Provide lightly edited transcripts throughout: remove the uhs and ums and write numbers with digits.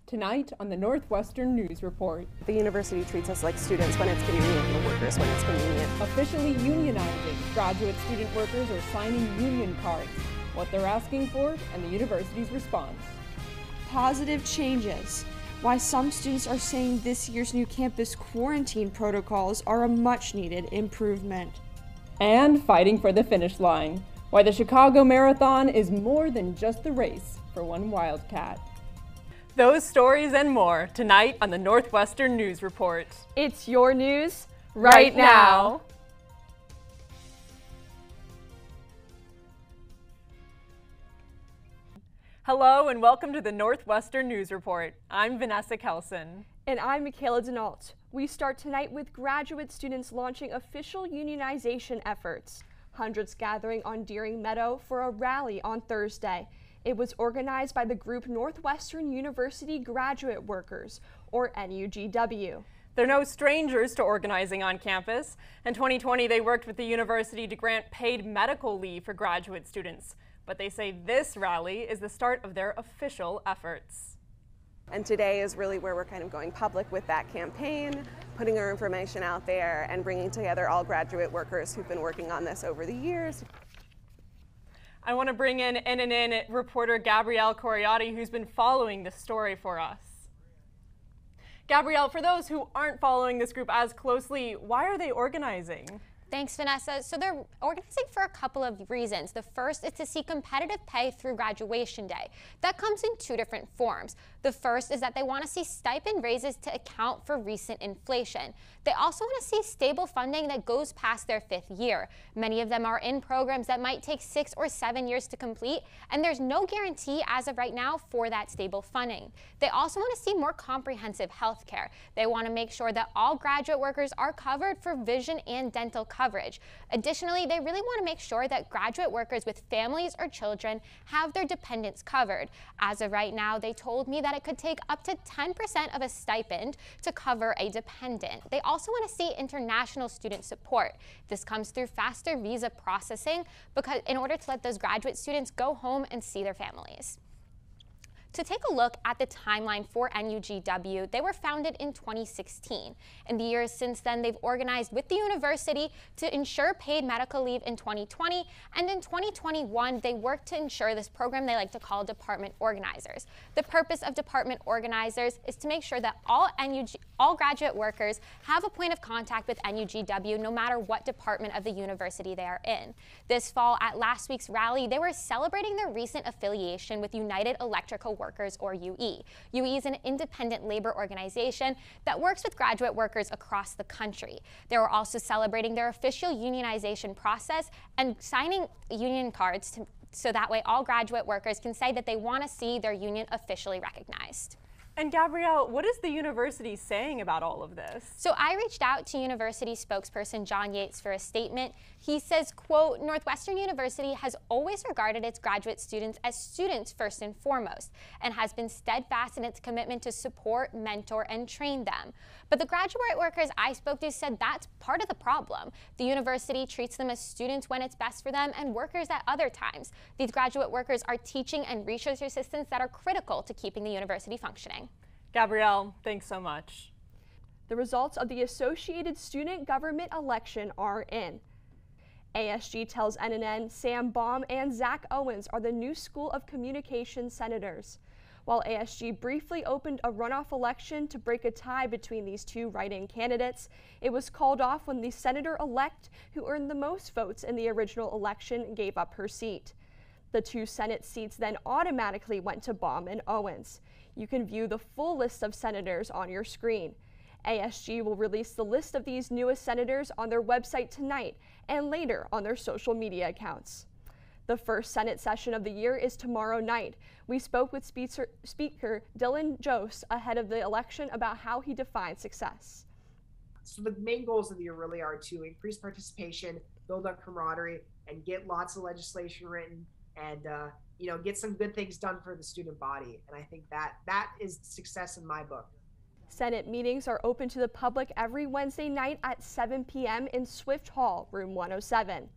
Tonight on the Northwestern News Report. The university treats us like students when it's convenient and workers when it's convenient. Officially unionizing. Graduate student workers are signing union cards. What they're asking for and the university's response. Positive changes. Why some students are saying this year's new campus quarantine protocols are a much needed improvement. And fighting for the finish line. Why the Chicago Marathon is more than just the race for one Wildcat. Those stories and more tonight on the Northwestern News Report. It's your news right now. Hello and welcome to the Northwestern News Report. I'm Vanessa Kelson. And I'm Michaela Denault. We start tonight with graduate students launching official unionization efforts. Hundreds gathering on Deering Meadow for a rally on Thursday. It was organized by the group Northwestern University Graduate Workers, or NUGW. They're no strangers to organizing on campus. In 2020, they worked with the university to grant paid medical leave for graduate students. But they say this rally is the start of their official efforts. And today is really where we're kind of going public with that campaign, putting our information out there and bringing together all graduate workers who've been working on this over the years. I want to bring in NNN reporter Gabrielle Coriati, who's been following this story for us. Gabrielle, for those who aren't following this group as closely, why are they organizing? Thanks, Vanessa. So they're organizing for a couple of reasons. The first is to see competitive pay through graduation day. That comes in two different forms. The first is that they want to see stipend raises to account for recent inflation. They also want to see stable funding that goes past their 5th year. Many of them are in programs that might take 6 or 7 years to complete, and there's no guarantee as of right now for that stable funding. They also want to see more comprehensive health care. They want to make sure that all graduate workers are covered for vision and dental coverage. Additionally, they really want to make sure that graduate workers with families or children have their dependents covered. As of right now, they told me that it could take up to 10% of a stipend to cover a dependent. They also want to see international student support. This comes through faster visa processing because in order to let those graduate students go home and see their families. To take a look at the timeline for NUGW, they were founded in 2016. In the years since then, they've organized with the university to ensure paid medical leave in 2020, and in 2021, they worked to ensure this program they like to call department organizers. The purpose of department organizers is to make sure that all graduate workers have a point of contact with NUGW no matter what department of the university they are in. This fall at last week's rally, they were celebrating their recent affiliation with United Electrical Workers, or UE. UE is an independent labor organization that works with graduate workers across the country. They were also celebrating their official unionization process and signing union cards so that way all graduate workers can say that they want to see their union officially recognized. And Gabrielle, what is the university saying about all of this? So I reached out to university spokesperson John Yates for a statement. He says, quote, Northwestern University has always regarded its graduate students as students first and foremost, and has been steadfast in its commitment to support, mentor, and train them. But the graduate workers I spoke to said that's part of the problem. The university treats them as students when it's best for them and workers at other times. These graduate workers are teaching and research assistants that are critical to keeping the university functioning. Gabrielle, thanks so much. The results of the Associated Student Government election are in. ASG tells NNN Sam Baum and Zach Owens are the new School of Communication senators. While ASG briefly opened a runoff election to break a tie between these two write-in candidates, it was called off when the senator-elect who earned the most votes in the original election gave up her seat. The two Senate seats then automatically went to Baum and Owens. You can view the full list of senators on your screen. ASG will release the list of these newest senators on their website tonight and later on their social media accounts. The first Senate session of the year is tomorrow night. We spoke with Speaker Dylan Jose ahead of the election about how he defines success. So the main goals of the year really are to increase participation, build up camaraderie, and get lots of legislation written and get some good things done for the student body. And I think that is success in my book. Senate meetings are open to the public every Wednesday night at 7 p.m. in Swift Hall, room 107.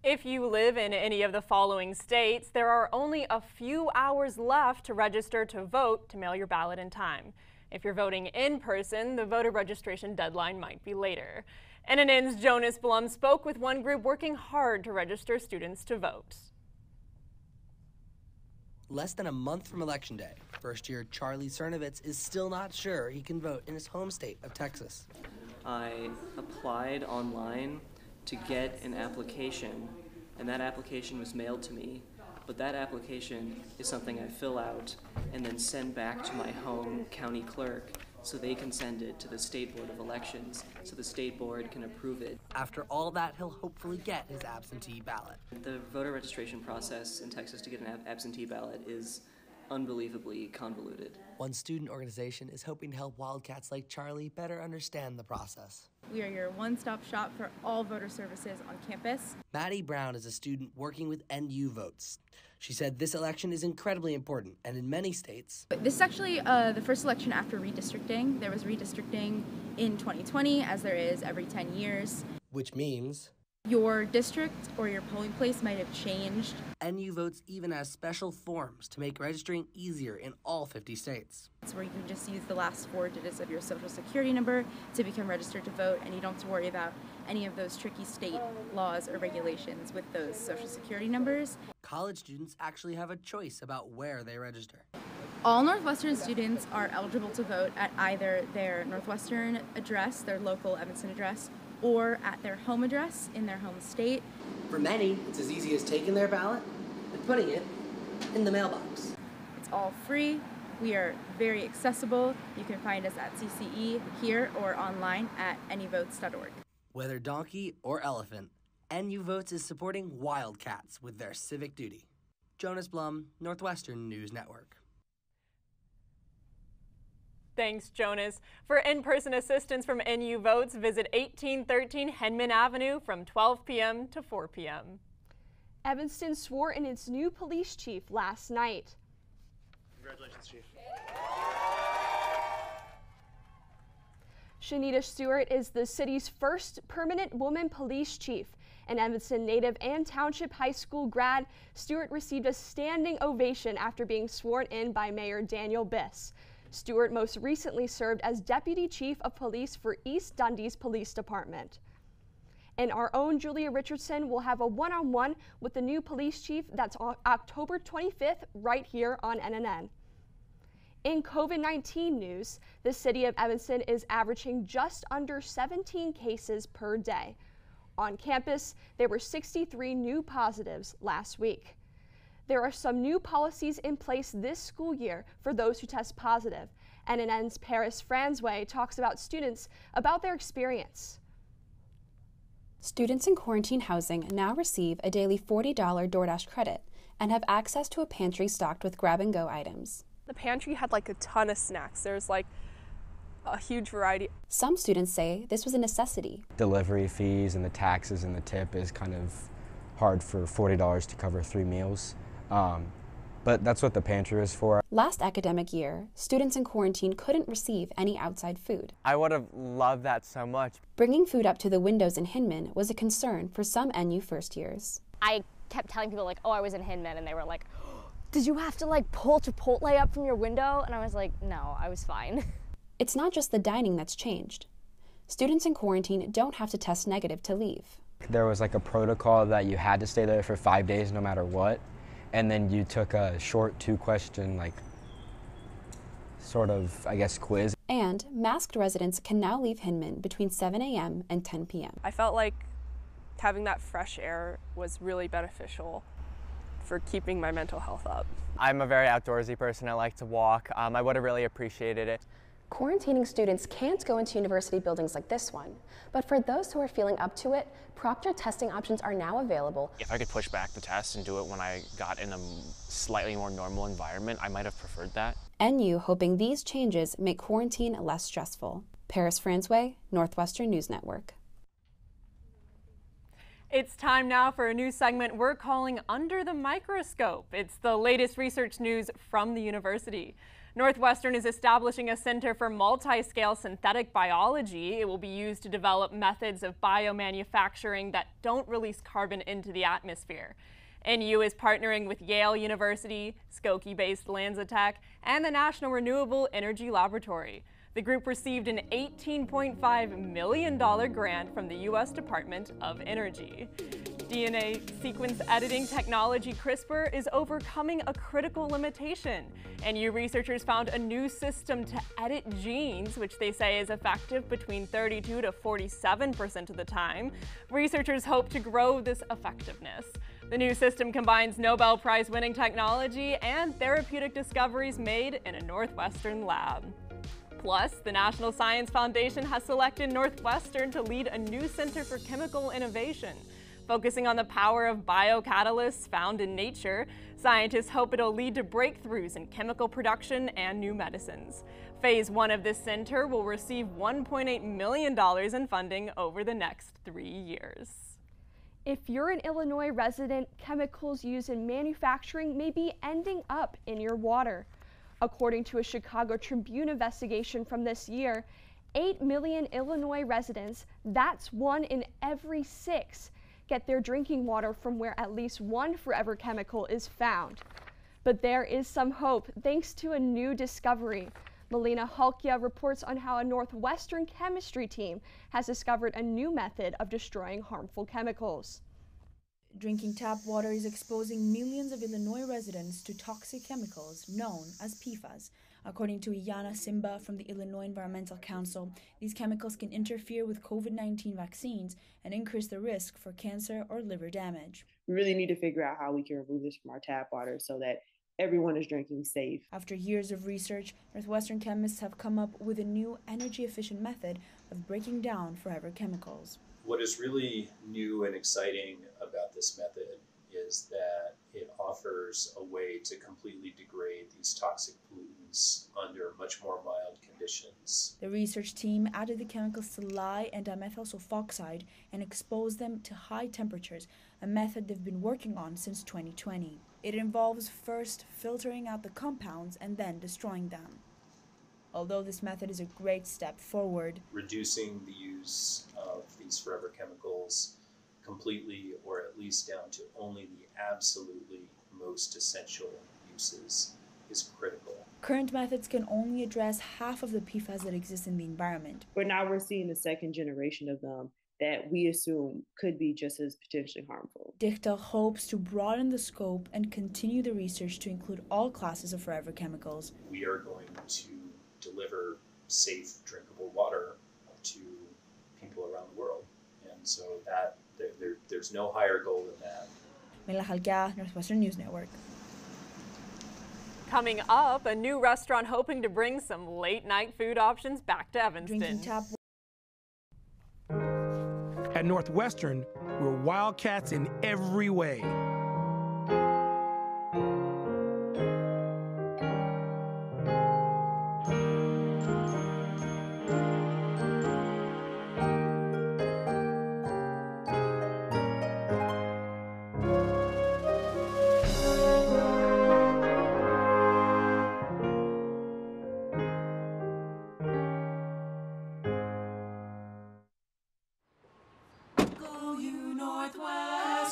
If you live in any of the following states, there are only a few hours left to register to vote to mail your ballot in time. If you're voting in person, the voter registration deadline might be later. NNN's Jonas Blum spoke with one group working hard to register students to vote. Less than a month from Election Day, first-year Charlie Cernovitz is still not sure he can vote in his home state of Texas. I applied online to get an application, and that application was mailed to me. But that application is something I fill out and then send back to my home county clerk so they can send it to the State Board of Elections so the State Board can approve it. After all that, he'll hopefully get his absentee ballot. The voter registration process in Texas to get an absentee ballot is unbelievably convoluted. One student organization is hoping to help Wildcats like Charlie better understand the process. We are your one-stop shop for all voter services on campus. Maddie Brown is a student working with NU Votes. She said this election is incredibly important, and in many states... This is actually the first election after redistricting. There was redistricting in 2020, as there is every 10 years. Which means... your district or your polling place might have changed. NU Votes even has special forms to make registering easier in all 50 states. It's where you can just use the last 4 digits of your social security number to become registered to vote, and you don't have to worry about any of those tricky state laws or regulations with those social security numbers. College students actually have a choice about where they register. All Northwestern students are eligible to vote at either their Northwestern address, their local Evanston address, or at their home address in their home state. For many, it's as easy as taking their ballot and putting it in the mailbox. It's all free. We are very accessible. You can find us at CCE here or online at nuvotes.org. Whether donkey or elephant, NU Votes is supporting Wildcats with their civic duty. Jonas Blum, Northwestern News Network. Thanks, Jonas. For in-person assistance from NU Votes, visit 1813 Henman Avenue from 12 p.m. to 4 p.m. Evanston swore in its new police chief last night. Congratulations, Chief. Shanita Stewart is the city's first permanent woman police chief. An Evanston native and Township High School grad, Stewart received a standing ovation after being sworn in by Mayor Daniel Biss. Stewart most recently served as Deputy Chief of Police for East Dundee's Police Department. And our own Julia Richardson will have a one-on-one with the new police chief. That's October 25th right here on NNN. In COVID-19 news, the city of Evanston is averaging just under 17 cases per day. On campus, there were 63 new positives last week. There are some new policies in place this school year for those who test positive. NNN's Paris Franzway talks about students about their experience. Students in quarantine housing now receive a daily $40 DoorDash credit and have access to a pantry stocked with grab-and-go items. The pantry had like a ton of snacks. There's like a huge variety. Some students say this was a necessity. Delivery fees and the taxes and the tip is kind of hard for $40 to cover 3 meals. But that's what the pantry is for. Last academic year, students in quarantine couldn't receive any outside food. I would have loved that so much. Bringing food up to the windows in Hinman was a concern for some NU first years. I kept telling people like, oh, I was in Hinman, and they were like, oh, did you have to like pull Chipotle up from your window? And I was like, no, I was fine. It's not just the dining that's changed. Students in quarantine don't have to test negative to leave. There was like a protocol that you had to stay there for 5 days no matter what. And then you took a short 2-question, like, sort of, I guess, quiz. And masked residents can now leave Hinman between 7 a.m. and 10 p.m. I felt like having that fresh air was really beneficial for keeping my mental health up. I'm a very outdoorsy person. I like to walk. I would have really appreciated it. Quarantining students can't go into university buildings like this one, but for those who are feeling up to it, proctored testing options are now available. If I could push back the test and do it when I got in a slightly more normal environment, I might have preferred that. NU hoping these changes make quarantine less stressful. Paris Franzway, Northwestern News Network. It's time now for a new segment we're calling Under the Microscope. It's the latest research news from the university. Northwestern is establishing a center for multi-scale synthetic biology. It will be used to develop methods of biomanufacturing that don't release carbon into the atmosphere. NU is partnering with Yale University, Skokie-based Lanzatech, and the National Renewable Energy Laboratory. The group received an $18.5 million grant from the U.S. Department of Energy. DNA sequence editing technology CRISPR is overcoming a critical limitation. NU researchers found a new system to edit genes, which they say is effective between 32 to 47% of the time. Researchers hope to grow this effectiveness. The new system combines Nobel Prize-winning technology and therapeutic discoveries made in a Northwestern lab. Plus, the National Science Foundation has selected Northwestern to lead a new center for chemical innovation. Focusing on the power of biocatalysts found in nature, scientists hope it'll lead to breakthroughs in chemical production and new medicines. Phase 1 of this center will receive $1.8 million in funding over the next 3 years. If you're an Illinois resident, chemicals used in manufacturing may be ending up in your water. According to a Chicago Tribune investigation from this year, 8 million Illinois residents, that's 1 in every 6, get their drinking water from where at least one forever chemical is found. But there is some hope thanks to a new discovery. Melina Halkia reports on how a Northwestern chemistry team has discovered a new method of destroying harmful chemicals. Drinking tap water is exposing millions of Illinois residents to toxic chemicals known as PFAS. According to Iyana Simba from the Illinois Environmental Council, these chemicals can interfere with COVID-19 vaccines and increase the risk for cancer or liver damage. We really need to figure out how we can remove this from our tap water so that everyone is drinking safe. After years of research, Northwestern chemists have come up with a new energy-efficient method of breaking down forever chemicals. What is really new and exciting about this method is that it offers a way to completely degrade these toxic pollutants under much more mild conditions. The research team added the chemicals to lye and dimethyl sulfoxide and exposed them to high temperatures, a method they've been working on since 2020. It involves first filtering out the compounds and then destroying them. Although this method is a great step forward, reducing the use of these forever chemicals completely, or at least down to only the absolutely most essential uses, is critical. Current methods can only address half of the PFAS that exist in the environment. But now we're seeing the second generation of them that we assume could be just as potentially harmful. Dichtel hopes to broaden the scope and continue the research to include all classes of forever chemicals. We are going to deliver safe, drinkable water to people around the world. And so that there's no higher goal than that. Melina Halkia, Northwestern News Network. Coming up, a new restaurant hoping to bring some late-night food options back to Evanston. Drinking tap. At Northwestern, we're Wildcats in every way.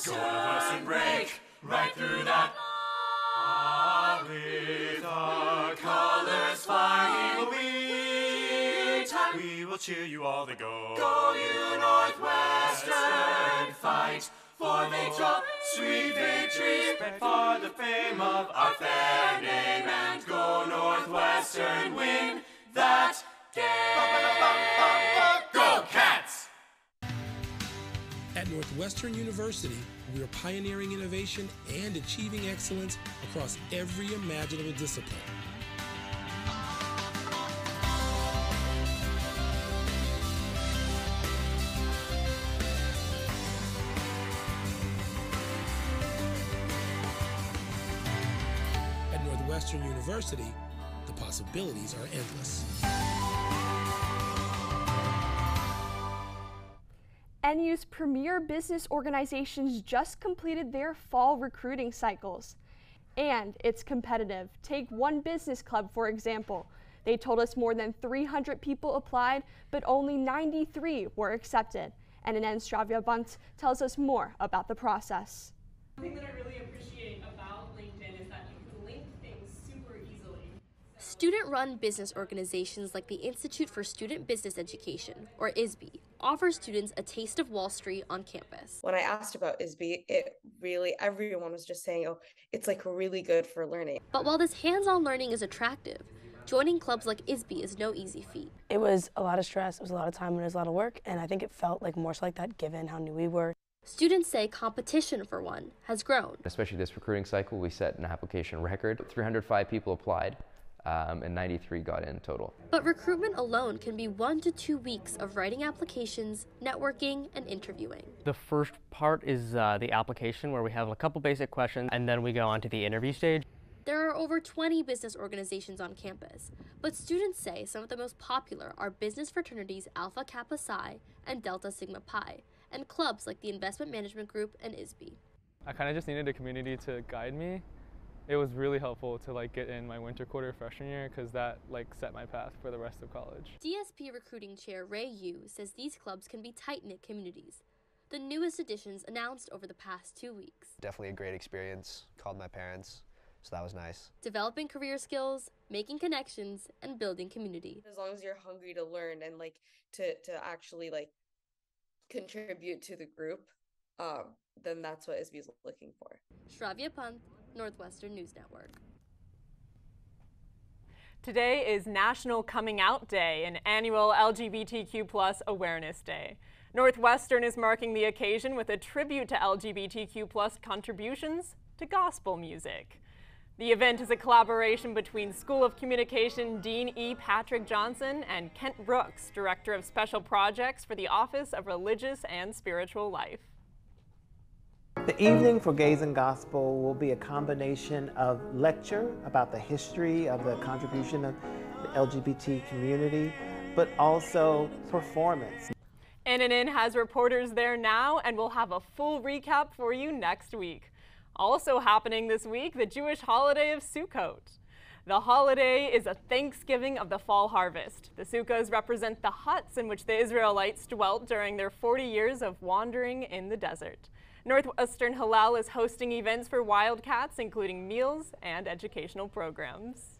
Northwestern break right through that. With our colors flying, we will cheer you all the go. Go you Northwestern, fight for victory, sweet victory, for the fame of our fair name, and go Northwestern, win that game. Go Cats! At Northwestern University, we are pioneering innovation and achieving excellence across every imaginable discipline. At Northwestern University, the possibilities are endless. NU's premier business organizations just completed their fall recruiting cycles. And it's competitive. Take one business club, for example. They told us more than 300 people applied, but only 93 were accepted. NNN's Stravia Bunt tells us more about the process. One thing that I really appreciate about LinkedIn is that you can link things super easily. Student-run business organizations like the Institute for Student Business Education, or ISBE, offer students a taste of Wall Street on campus. When I asked about ISBE, everyone was just saying, oh, it's like really good for learning. But while this hands-on learning is attractive, joining clubs like ISBE is no easy feat. It was a lot of stress, it was a lot of time, and it was a lot of work, and I think it felt like more so like that given how new we were. Students say competition for one has grown. Especially this recruiting cycle, we set an application record. 305 people applied, and 93 got in total. But recruitment alone can be 1 to 2 weeks of writing applications, networking, and interviewing. The first part is the application, where we have a couple basic questions, and then we go on to the interview stage. There are over 20 business organizations on campus, but students say some of the most popular are business fraternities Alpha Kappa Psi and Delta Sigma Pi, and clubs like the Investment Management Group and ISBE. I kind of just needed a community to guide me. It was really helpful to get in my winter quarter freshman year, because that set my path for the rest of college. DSP recruiting chair Ray Yu says these clubs can be tight-knit communities. The newest additions announced over the past 2 weeks. Definitely a great experience. Called my parents, so that was nice. Developing career skills, making connections, and building community. As long as you're hungry to learn and to actually contribute to the group, then that's what ISBE is looking for. Shravya Pant, Northwestern News Network. Today is National Coming Out Day, an annual LGBTQ+ Awareness Day. Northwestern is marking the occasion with a tribute to LGBTQ+ contributions to gospel music. The event is a collaboration between School of Communication Dean E. Patrick Johnson and Kent Brooks, Director of Special Projects for the Office of Religious and Spiritual Life. The evening for Gays and Gospel will be a combination of lecture about the history of the contribution of the LGBT community, but also performance. NNN has reporters there now, and we'll have a full recap for you next week. Also happening this week, the Jewish holiday of Sukkot. The holiday is a thanksgiving of the fall harvest. The sukkahs represent the huts in which the Israelites dwelt during their 40 years of wandering in the desert. Northwestern Hillel is hosting events for Wildcats, including meals and educational programs.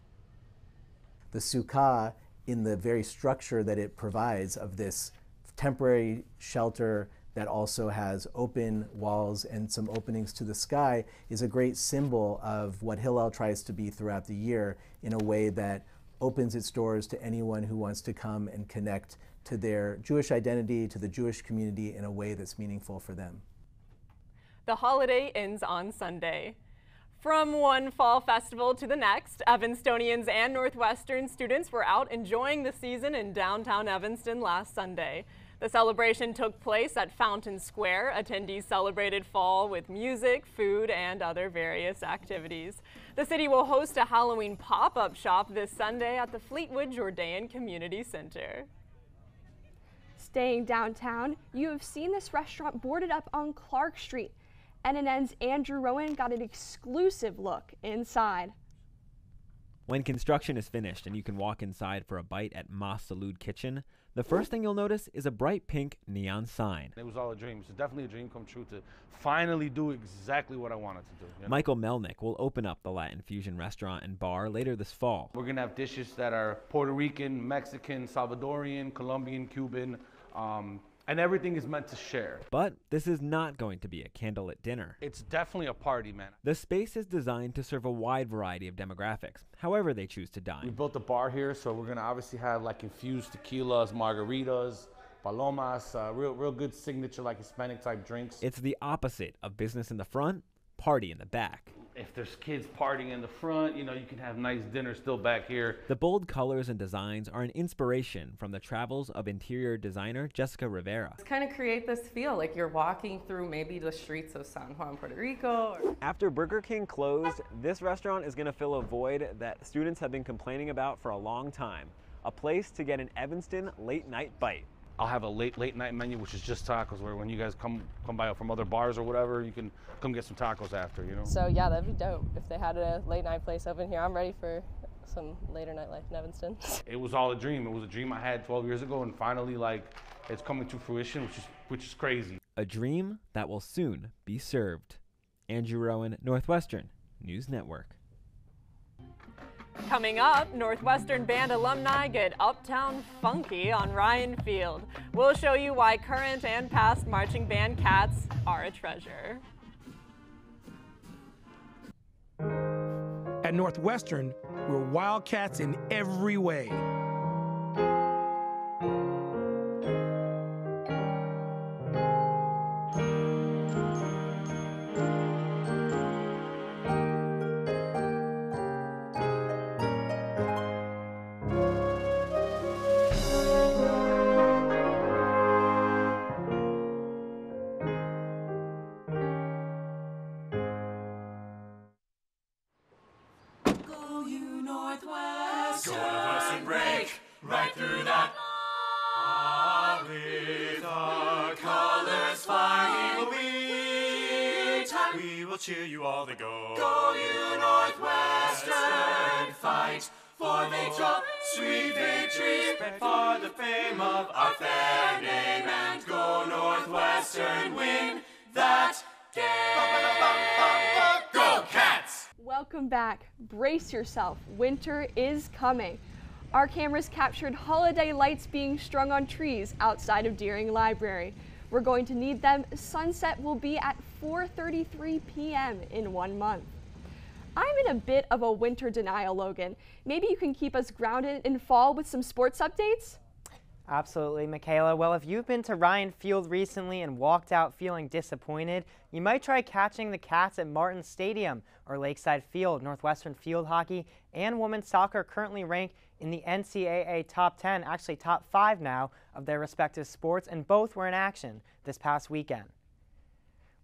The sukkah, in the very structure that it provides of this temporary shelter that also has open walls and some openings to the sky, is a great symbol of what Hillel tries to be throughout the year, in a way that opens its doors to anyone who wants to come and connect to their Jewish identity, to the Jewish community, in a way that's meaningful for them. The holiday ends on Sunday. From one fall festival to the next, Evanstonians and Northwestern students were out enjoying the season in downtown Evanston last Sunday. The celebration took place at Fountain Square. Attendees celebrated fall with music, food, and other various activities. The city will host a Halloween pop-up shop this Sunday at the Fleetwood Jordan Community Center. Staying downtown, you have seen this restaurant boarded up on Clark Street. NNN's Andrew Rowan got an exclusive look inside. When construction is finished and you can walk inside for a bite at Mas Salud Kitchen, the first thing you'll notice is a bright pink neon sign. It was all a dream. It's definitely a dream come true to finally do exactly what I wanted to do. You know? Michael Melnick will open up the Latin Fusion restaurant and bar later this fall. We're going to have dishes that are Puerto Rican, Mexican, Salvadorian, Colombian, Cuban, and everything is meant to share. But this is not going to be a candlelit dinner. It's definitely a party, man. The space is designed to serve a wide variety of demographics, however they choose to dine. We built a bar here, so we're gonna obviously have infused tequilas, margaritas, palomas, real good signature Hispanic type drinks. It's the opposite of business in the front, party in the back. If there's kids partying in the front, you can have nice dinner still back here. The bold colors and designs are an inspiration from the travels of interior designer Jessica Rivera. It's kind of create this feel like you're walking through maybe the streets of San Juan, Puerto Rico. After Burger King closed, this restaurant is going to fill a void that students have been complaining about for a long time. A place to get an Evanston late night bite. I'll have a late night menu, which is just tacos, where when you guys come by from other bars or whatever, you can come get some tacos after, you know? So yeah, that'd be dope if they had a late night place open here. I'm ready for some later night life in Evanston. It was all a dream. It was a dream I had 12 years ago, and finally, like, it's coming to fruition, which is crazy. A dream that will soon be served. Andrew Rowan, Northwestern News Network. Coming up, Northwestern band alumni get uptown funky on Ryan Field. We'll show you why current and past marching band cats are a treasure. At Northwestern, we're Wildcats in every way. Go Northwestern, break right through that. With our colors flying, we will cheer you all the go. Go you Northwestern, fight for victory, sweet victory, spread for the fame of our fair name, and go Northwestern, win that game. Go Cats! Welcome back. Brace yourself. Winter is coming. Our cameras captured holiday lights being strung on trees outside of Deering Library. We're going to need them. Sunset will be at 4:33 p.m. in 1 month. I'm in a bit of a winter denial, Logan. Maybe you can keep us grounded in fall with some sports updates? Absolutely, Michaela. Well, if you've been to Ryan Field recently and walked out feeling disappointed, you might try catching the Cats at Martin Stadium or Lakeside Field. Northwestern field hockey and women's soccer currently rank in the NCAA top 10, actually top 5 now, of their respective sports, and both were in action this past weekend.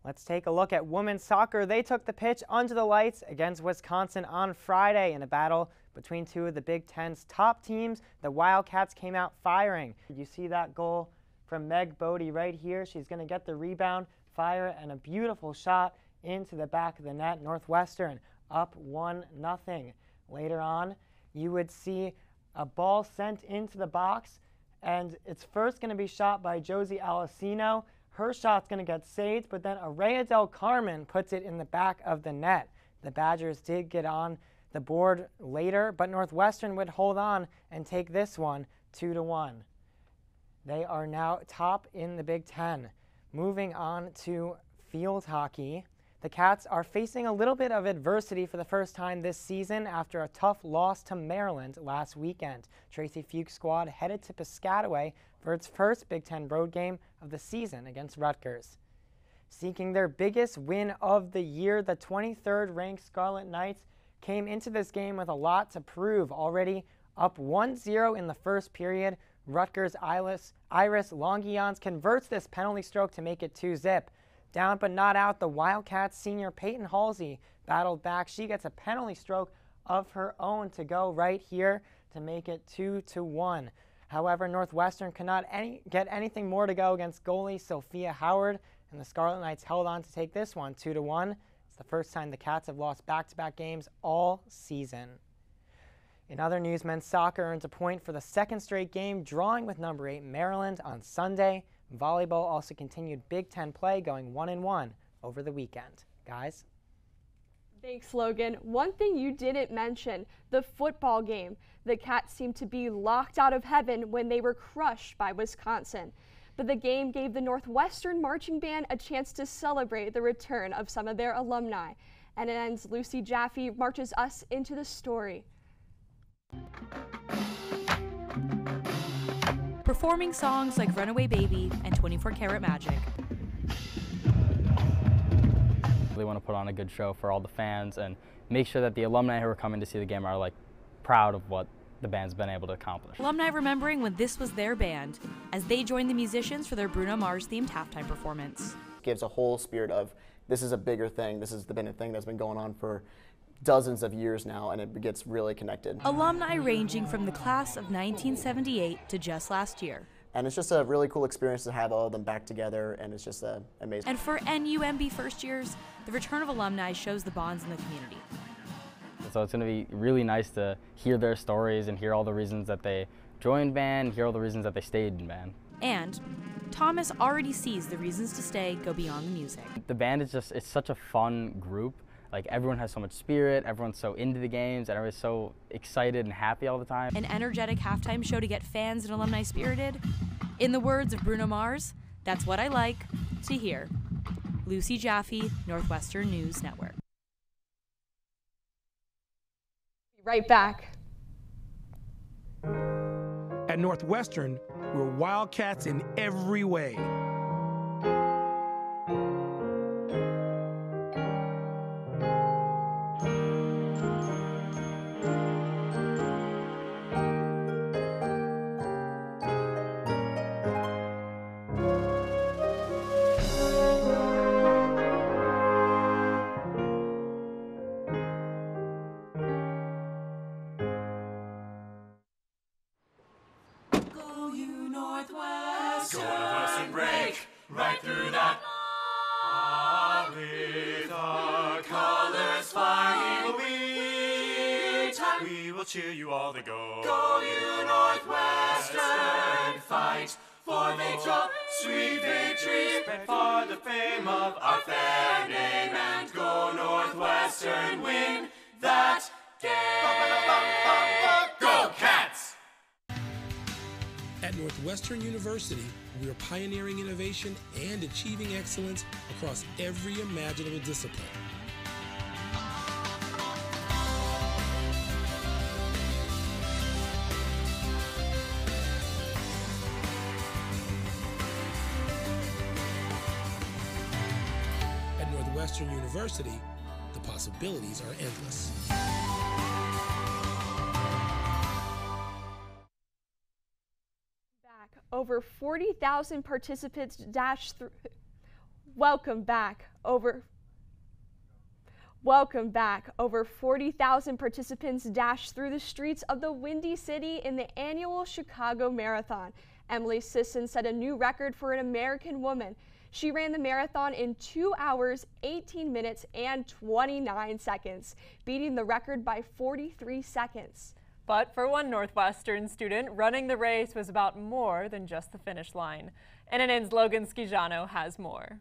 Let's take a look at women's soccer. They took the pitch under the lights against Wisconsin on Friday in a battle between two of the Big Ten's top teams. The Wildcats came out firing. You see that goal from Meg Bodie right here. She's going to get the rebound, fire, and a beautiful shot into the back of the net. Northwestern up 1-0. Later on, you would see a ball sent into the box, and it's first going to be shot by Josie Alessino. Her shot's going to get saved, but then Araya Del Carmen puts it in the back of the net. The Badgers did get on the board later, but Northwestern would hold on and take this one 2-1. They are now top in the Big Ten. Moving on to field hockey. The Cats are facing a little bit of adversity for the first time this season after a tough loss to Maryland last weekend. Tracy Fuchs' squad headed to Piscataway for its first Big Ten road game of the season against Rutgers. Seeking their biggest win of the year, the 23rd ranked Scarlet Knights came into this game with a lot to prove. Already up 1-0 in the first period, Rutgers' Iris Longuillons converts this penalty stroke to make it 2-0. Down but not out, the Wildcats senior Peyton Halsey battled back. She gets a penalty stroke of her own to go right here to make it 2-1. However, Northwestern could not get anything more to go against goalie Sophia Howard, and the Scarlet Knights held on to take this one 2-1. It's the first time the Cats have lost back-to-back games all season. In other news, men's soccer earns a point for the second straight game, drawing with number 8 Maryland on Sunday. Volleyball also continued Big Ten play, going 1-1 over the weekend. Guys? Thanks, Logan. One thing you didn't mention, the football game. The Cats seemed to be locked out of heaven when they were crushed by Wisconsin. But the game gave the Northwestern Marching Band a chance to celebrate the return of some of their alumni. NNN's Lucy Jaffe marches us into the story. Performing songs like Runaway Baby and 24 Karat Magic. Really want to put on a good show for all the fans and make sure that the alumni who are coming to see the game are like proud of what the band's been able to accomplish. Alumni remembering when this was their band as they joined the musicians for their Bruno Mars themed halftime performance. Gives a whole spirit of this is a bigger thing. This has been a thing that's been going on for dozens of years now, and it gets really connected. Alumni ranging from the class of 1978 to just last year. And it's just a really cool experience to have all of them back together, and it's just amazing. And for NUMB first years, the return of alumni shows the bonds in the community. So it's going to be really nice to hear their stories and hear all the reasons that they joined band, hear all the reasons that they stayed in band. And Thomas already sees the reasons to stay go beyond the music. The band is just, it's such a fun group. Like, everyone has so much spirit, everyone's so into the games, and everyone's so excited and happy all the time. An energetic halftime show to get fans and alumni spirited. In the words of Bruno Mars, that's what I like to hear. Lucy Jaffe, Northwestern News Network. Right back. At Northwestern, we're Wildcats in every way. Northwestern, break right through that. With our colors flying, we will cheer you all the go. Go you Northwestern, fight for victory, sweet victory, spread for the fame of our fair name, and go Northwestern, win that game. Go Cats! At Northwestern University, we are pioneering innovation and achieving excellence across every imaginable discipline. At Northwestern University, the possibilities are endless. Over 40,000 participants dashed through. Welcome back. Over 40,000 participants dashed through the streets of the Windy City in the annual Chicago Marathon. Emily Sisson set a new record for an American woman. She ran the marathon in 2 hours, 18 minutes, and 29 seconds, beating the record by 43 seconds. But for one Northwestern student, running the race was about more than just the finish line. NNN's Logan Schijano has more.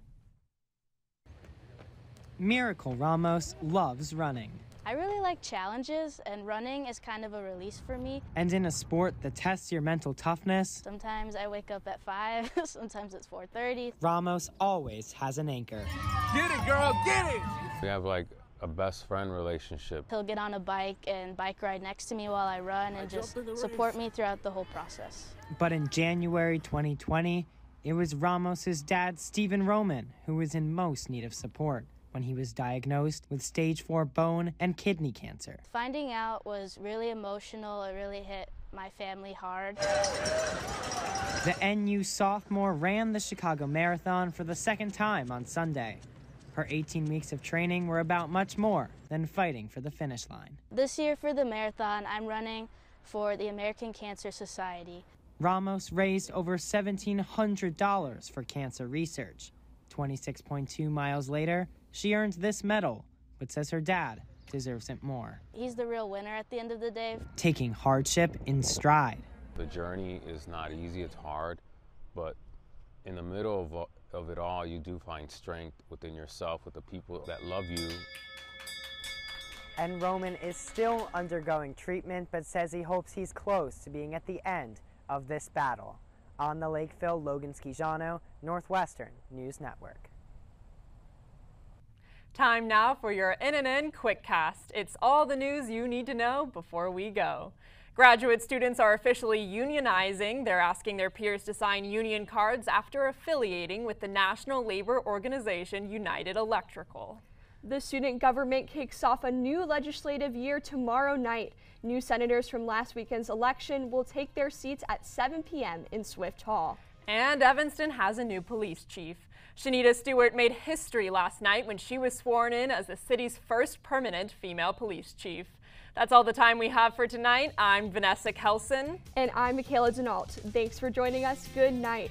Miracle Ramos loves running. I really like challenges, and running is kind of a release for me. And in a sport that tests your mental toughness, Sometimes I wake up at 5, sometimes it's 4:30. Ramos always has an anchor. Get it, girl, get it! We have like a best friend relationship. He'll get on a bike and bike ride next to me while I run and just support me throughout the whole process. But in January 2020, it was Ramos's dad, Stephen Rowan, who was in most need of support when he was diagnosed with stage 4 bone and kidney cancer. Finding out was really emotional. It really hit my family hard. The NU sophomore ran the Chicago Marathon for the second time on Sunday. Her 18 weeks of training were about much more than fighting for the finish line. This year for the marathon, I'm running for the American Cancer Society. Ramos raised over $1,700 for cancer research. 26.2 miles later, she earned this medal, but says her dad deserves it more. He's the real winner at the end of the day. Taking hardship in stride. The journey is not easy, it's hard, but in the middle of it all, you do find strength within yourself, with the people that love you. And Rowan is still undergoing treatment, but says he hopes he's close to being at the end of this battle. On the Lakeville, Logan Schijano, Northwestern News Network. Time now for your NNN Quickcast. It's all the news you need to know before we go. Graduate students are officially unionizing. They're asking their peers to sign union cards after affiliating with the national labor organization United Electrical. The student government kicks off a new legislative year tomorrow night. New senators from last weekend's election will take their seats at 7 p.m. in Swift Hall. And Evanston has a new police chief. Shanita Stewart made history last night when she was sworn in as the city's first permanent female police chief. That's all the time we have for tonight. I'm Vanessa Kelson. And I'm Michaela Denault. Thanks for joining us. Good night.